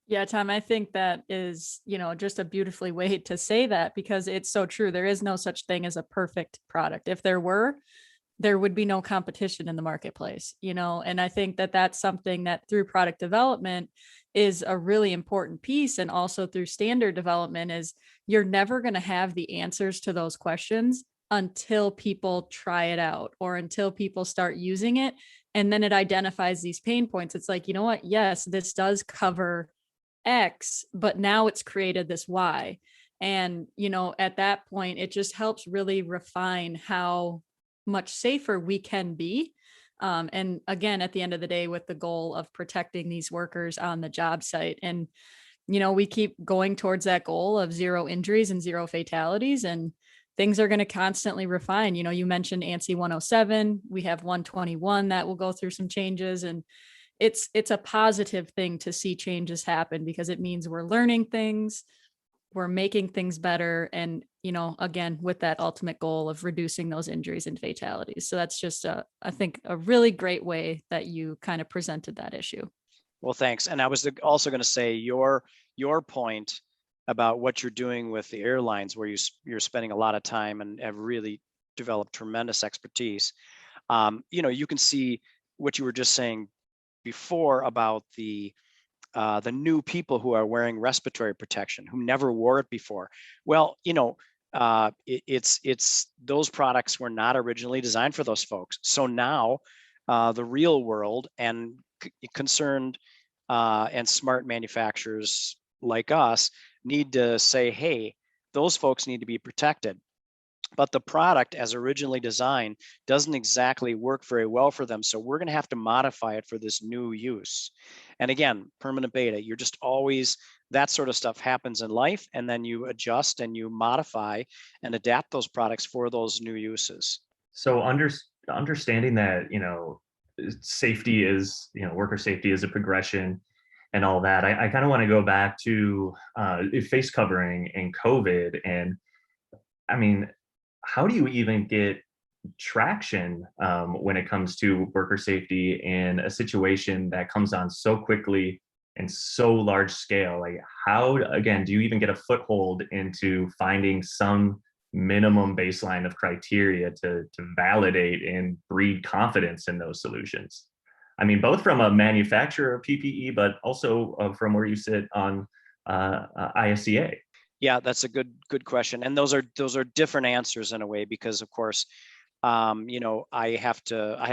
Yeah, Tom, I think that is, just a beautifully way to say that, because it's so true. There is no such thing as a perfect product. If there were, there would be no competition in the marketplace, and I think that that's something that through product development is a really important piece. And also through standard development is you're never going to have the answers to those questions until people try it out or until people start using it. And then it identifies these pain points. It's like, you know what? Yes, this does cover X, but now it's created this Y. And, at that point, it just helps really refine how much safer we can be. And again, at the end of the day, with the goal of protecting these workers on the job site. And, we keep going towards that goal of 0 injuries and 0 fatalities, and things are going to constantly refine. You mentioned ANSI 107, we have 121 that will go through some changes, and it's a positive thing to see changes happen, because it means we're learning things, we're making things better. And, again, with that ultimate goal of reducing those injuries and fatalities. So that's just I think a really great way that you kind of presented that issue. Well, thanks. And I was also going to say your point about what you're doing with the airlines, where you're spending a lot of time and have really developed tremendous expertise. You can see what you were just saying before about the new people who are wearing respiratory protection, who never wore it before. Well, it's those products were not originally designed for those folks. So now the real world and concerned and smart manufacturers like us need to say, hey, those folks need to be protected. But the product as originally designed doesn't exactly work very well for them. So we're going to have to modify it for this new use. And again, permanent beta, you're just always, that sort of stuff happens in life, and then you adjust and you modify and adapt those products for those new uses. So understanding that, safety is, worker safety is a progression and all that. I kind of want to go back to face covering and COVID. And I mean, how do you even get traction when it comes to worker safety in a situation that comes on so quickly and so large scale? Like, how, again, do you even get a foothold into finding some minimum baseline of criteria to validate and breed confidence in those solutions? I mean, both from a manufacturer of PPE, but also from where you sit on ISEA. Yeah, that's a good question. And those are different answers in a way, because of course, I have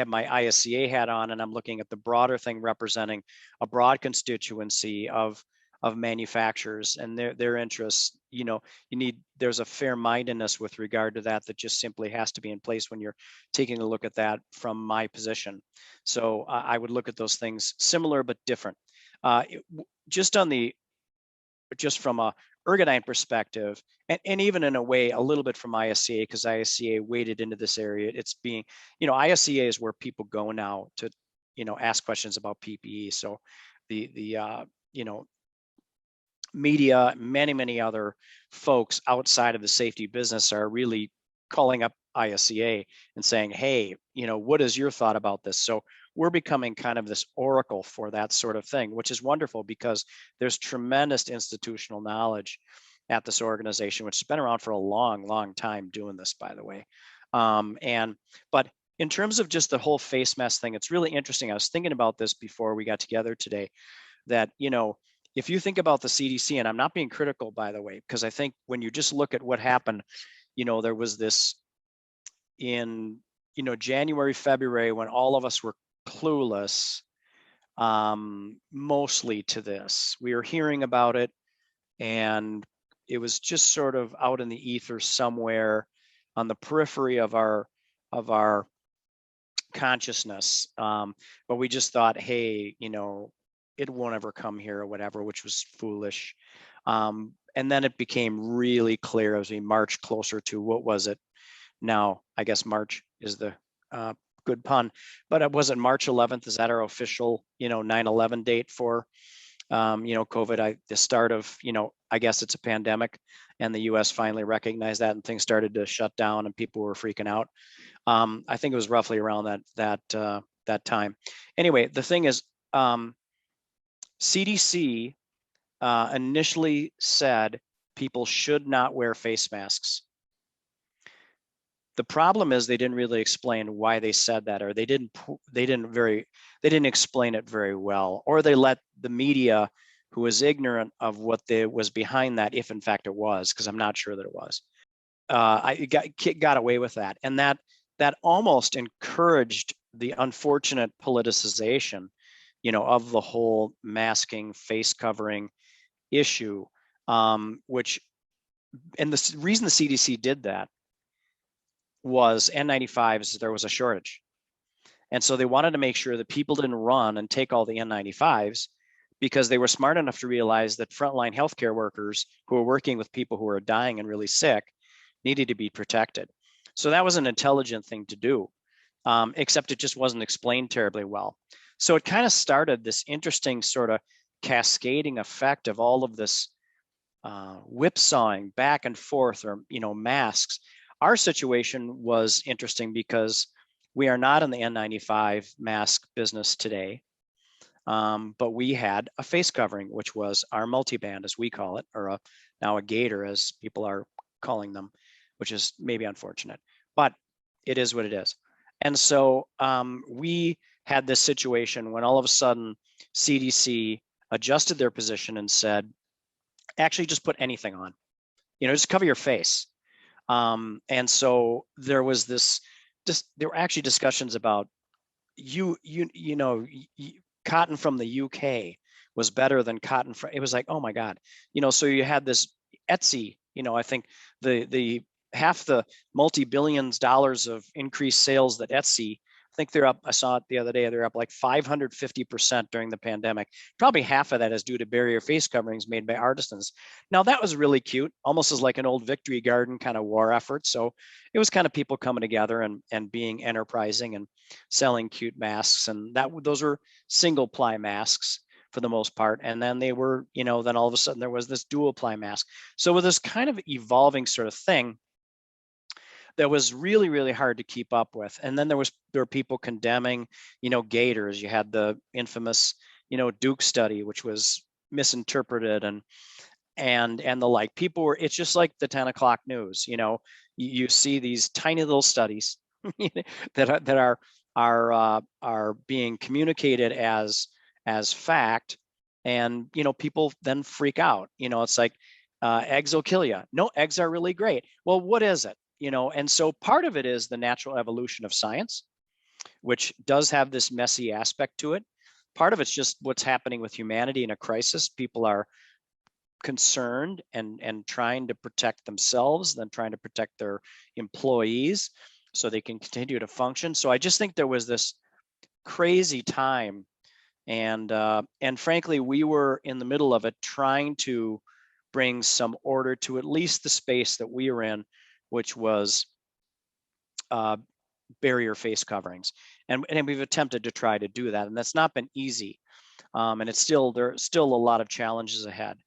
my ISEA hat on, and I'm looking at the broader thing representing a broad constituency of manufacturers and their interests. There's a fair-mindedness with regard to that just simply has to be in place when you're taking a look at that from my position. So I would look at those things similar but different. Just from a Ergodyne perspective, and even in a way a little bit from ISEA, because ISEA waded into this area. It's being, ISEA is where people go now to, ask questions about PPE. So the media, many other folks outside of the safety business are really calling up ISEA and saying, hey, what is your thought about this? So we're becoming kind of this oracle for that sort of thing, which is wonderful, because there's tremendous institutional knowledge at this organization, which has been around for a long time doing this, by the way. But in terms of just the whole face mask thing, it's really interesting. I was thinking about this before we got together today, that, if you think about the CDC, and I'm not being critical, by the way, because I think when you just look at what happened, there was this in, January, February, when all of us were clueless, mostly to this. We were hearing about it, and it was just sort of out in the ether somewhere on the periphery of our consciousness. But we just thought, hey, it won't ever come here or whatever, which was foolish. And then it became really clear as we marched closer to, what was it? Now, I guess March is the good pun, but it wasn't March 11th. Is that our official, 9/11 date for, COVID? The start of, I guess it's a pandemic, and the U.S. finally recognized that, and things started to shut down, and people were freaking out. I think it was roughly around that time. Anyway, the thing is, CDC initially said people should not wear face masks. The problem is they didn't really explain why they said that, or they didn't explain it very well, or they let the media, who was ignorant of what was behind that, if in fact it was, because I'm not sure that it was, I got away with that, and that almost encouraged the unfortunate politicization, of the whole masking, face covering issue, which, and the reason the CDC did that was N95s, there was a shortage. And so they wanted to make sure that people didn't run and take all the N95s, because they were smart enough to realize that frontline healthcare workers who are working with people who are dying and really sick needed to be protected. So that was an intelligent thing to do, except it just wasn't explained terribly well. So it kind of started this interesting sort of cascading effect of all of this whipsawing back and forth, or, masks. Our situation was interesting because we are not in the N95 mask business today, but we had a face covering, which was our multiband, as we call it, or now a gaiter, as people are calling them, which is maybe unfortunate, but it is what it is. And so we had this situation when all of a sudden CDC adjusted their position and said, actually just put anything on, just cover your face. And so there was there were actually discussions about cotton from the UK was better than cotton from, it was like, oh my God, so you had this Etsy, I think the half the multi-billions dollars of increased sales that Etsy, I think they're up, I saw it the other day, they're up like 550% during the pandemic. Probably half of that is due to barrier face coverings made by artisans. Now that was really cute, almost as like an old Victory Garden kind of war effort. So it was kind of people coming together and being enterprising and selling cute masks. And those were single ply masks for the most part. And then they were, then all of a sudden there was this dual ply mask. So with this kind of evolving sort of thing, that was really, really hard to keep up with. And then there were people condemning, gaiters. You had the infamous, Duke study, which was misinterpreted and the like. People were, it's just like the 10 o'clock news, you see these tiny little studies that are being communicated as fact. And, people then freak out, it's like, eggs will kill you. No, eggs are really great. Well, what is it? And so part of it is the natural evolution of science, which does have this messy aspect to it. Part of it's just what's happening with humanity in a crisis. People are concerned and trying to protect themselves, then trying to protect their employees so they can continue to function. So I just think there was this crazy time, and frankly, we were in the middle of it, trying to bring some order to at least the space that we were in, which was barrier face coverings. And we've attempted to try to do that, and that's not been easy. And there's still a lot of challenges ahead.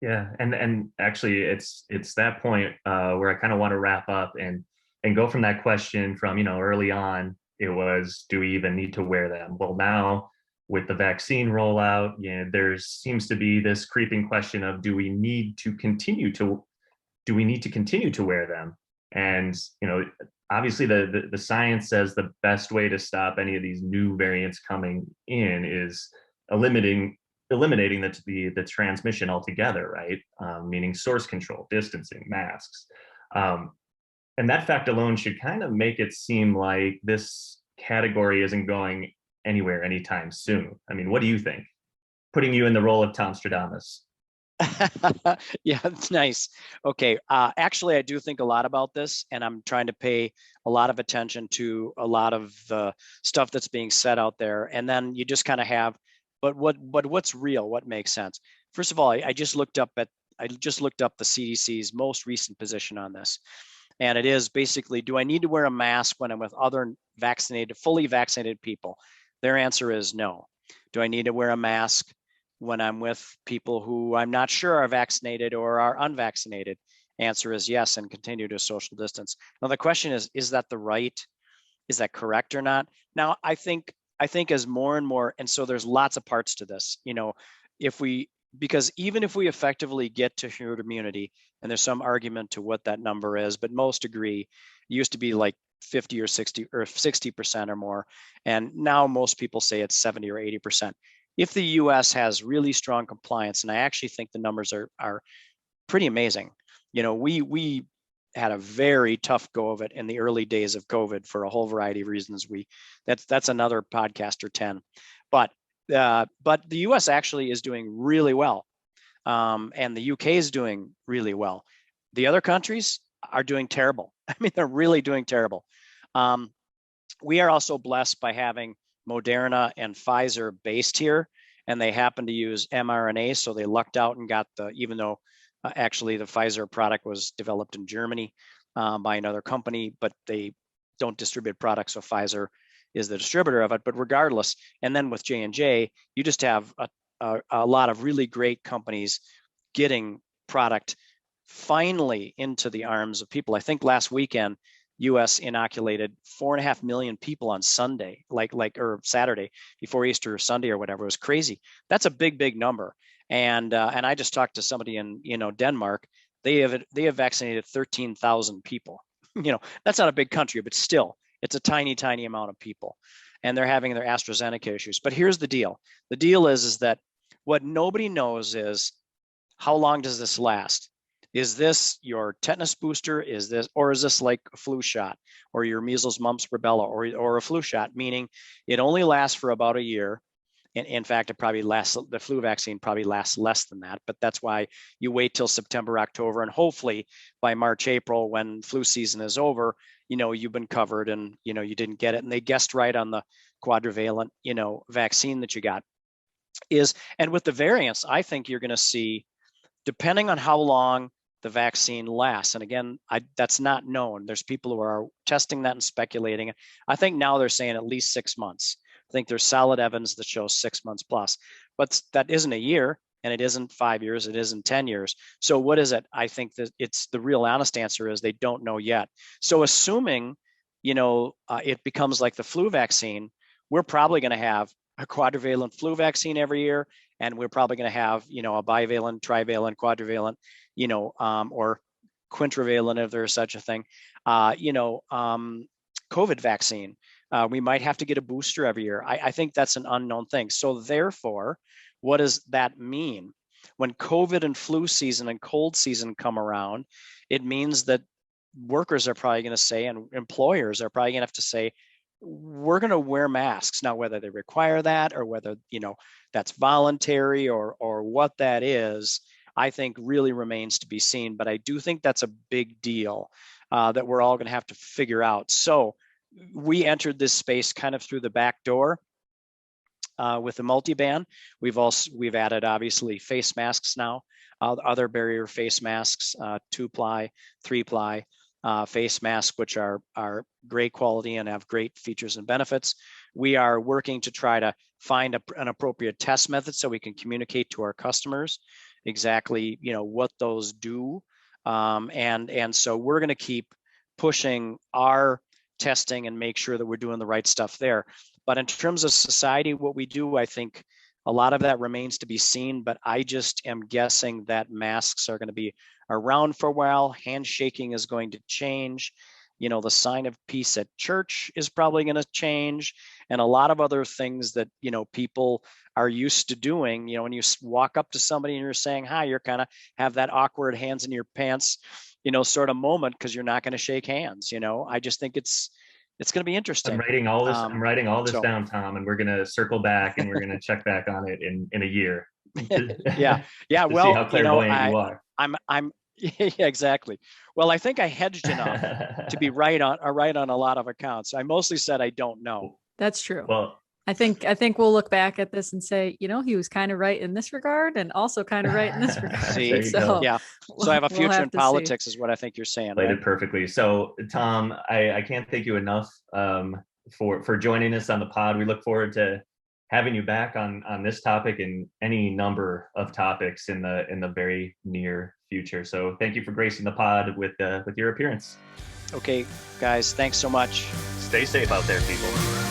Yeah, and actually it's that point where I kind of want to wrap up and go from that question from, early on, it was, do we even need to wear them? Well, now with the vaccine rollout, there seems to be this creeping question of, do we need to continue to wear them? And, obviously the science says the best way to stop any of these new variants coming in is eliminating the transmission altogether, right? Meaning source control, distancing, masks. And that fact alone should kind of make it seem like this category isn't going anywhere anytime soon. I mean, what do you think? Putting you in the role of Tom Stradamus. Yeah, it's nice. Okay. Actually, I do think a lot about this, and I'm trying to pay a lot of attention to a lot of the stuff that's being said out there. And then you just kind of have, but what's real? What makes sense? First of all, I just looked up the CDC's most recent position on this. And it is basically, do I need to wear a mask when I'm with other vaccinated, fully vaccinated people? Their answer is no. Do I need to wear a mask when I'm with people who I'm not sure are vaccinated or are unvaccinated? Answer is yes, and continue to social distance. Now the question is that is that correct or not? Now I think as more and more, and so there's lots of parts to this, because even if we effectively get to herd immunity, and there's some argument to what that number is, but most agree, it used to be like 50 or 60 or 60% or more. And now most people say it's 70 or 80%. If the US has really strong compliance, and I actually think the numbers are pretty amazing. We had a very tough go of it in the early days of COVID for a whole variety of reasons. That's another podcast or 10, but the US actually is doing really well. And the UK is doing really well. The other countries are doing terrible. I mean, they're really doing terrible. We are also blessed by having Moderna and Pfizer based here, and they happen to use mRNA. So they lucked out and got even though actually the Pfizer product was developed in Germany by another company, but they don't distribute products. So Pfizer is the distributor of it, but regardless. And then with J&J, you just have a lot of really great companies getting product finally into the arms of people. I think last weekend, US inoculated 4.5 million people on Sunday, or Saturday before Easter or Sunday or whatever. It was crazy. That's a big number. And I just talked to somebody in Denmark. They have vaccinated 13,000 people. That's not a big country, but still, it's a tiny amount of people, and they're having their AstraZeneca issues. But here's the deal. The deal is that what nobody knows is how long does this last? Is this your tetanus booster? Is this like a flu shot, or your measles, mumps, rubella, or a flu shot? Meaning, it only lasts for about a year. In fact, the flu vaccine probably lasts less than that, but that's why you wait till September, October, and hopefully by March, April, when flu season is over, you've been covered and, you didn't get it. And they guessed right on the quadrivalent, vaccine that you got and with the variants, I think you're going to see, depending on how long the vaccine lasts. And again, that's not known. There's people who are testing that and speculating. I think now they're saying at least 6 months. I think there's solid evidence that shows 6 months plus, but that isn't a year, and it isn't 5 years, it isn't 10 years. So what is it? I think that it's the real honest answer is they don't know yet. So assuming, it becomes like the flu vaccine, we're probably going to have a quadrivalent flu vaccine every year, and we're probably going to have, a bivalent, trivalent, quadrivalent, or quintrivalent, if there's such a thing, COVID vaccine. We might have to get a booster every year. I think that's an unknown thing. So therefore, what does that mean? When COVID and flu season and cold season come around, it means that workers are probably going to say, and employers are probably going to have to say, we're going to wear masks. Now, whether they require that or whether, that's voluntary or what that is, I think really remains to be seen. But I do think that's a big deal that we're all going to have to figure out. So we entered this space kind of through the back door with the multi-band. We've added obviously face masks now, other barrier face masks, 2-ply, 3-ply face masks, which are great quality and have great features and benefits. We are working to try to find an appropriate test method so we can communicate to our customers exactly, what those do. And so we're going to keep pushing our testing and make sure that we're doing the right stuff there. But in terms of society, what we do, I think a lot of that remains to be seen, but I just am guessing that masks are going to be around for a while. Handshaking is going to change. The sign of peace at church is probably going to change, and a lot of other things that, people are used to doing. When you walk up to somebody and you're saying hi, you're kind of have that awkward hands in your pants, sort of moment, because you're not going to shake hands. I just think it's going to be interesting. I'm writing all this down, Tom, and we're going to circle back and we're going to check back on it in a year. Yeah. Well, see how clairvoyant you are. I'm yeah, exactly. Well, I think I hedged enough to be right on a lot of accounts. I mostly said I don't know. That's true. Well, I think we'll look back at this and say, he was kind of right in this regard and also kind of right in this regard. See, There you so go. yeah. So I have a we'll future have in to see. politics is what I think you're saying, Played right? it perfectly. So Tom, I can't thank you enough for joining us on the pod. We look forward to having you back on this topic and any number of topics in the very near future. So thank you for gracing the pod with your appearance. Okay, guys, thanks so much. Stay safe out there, people.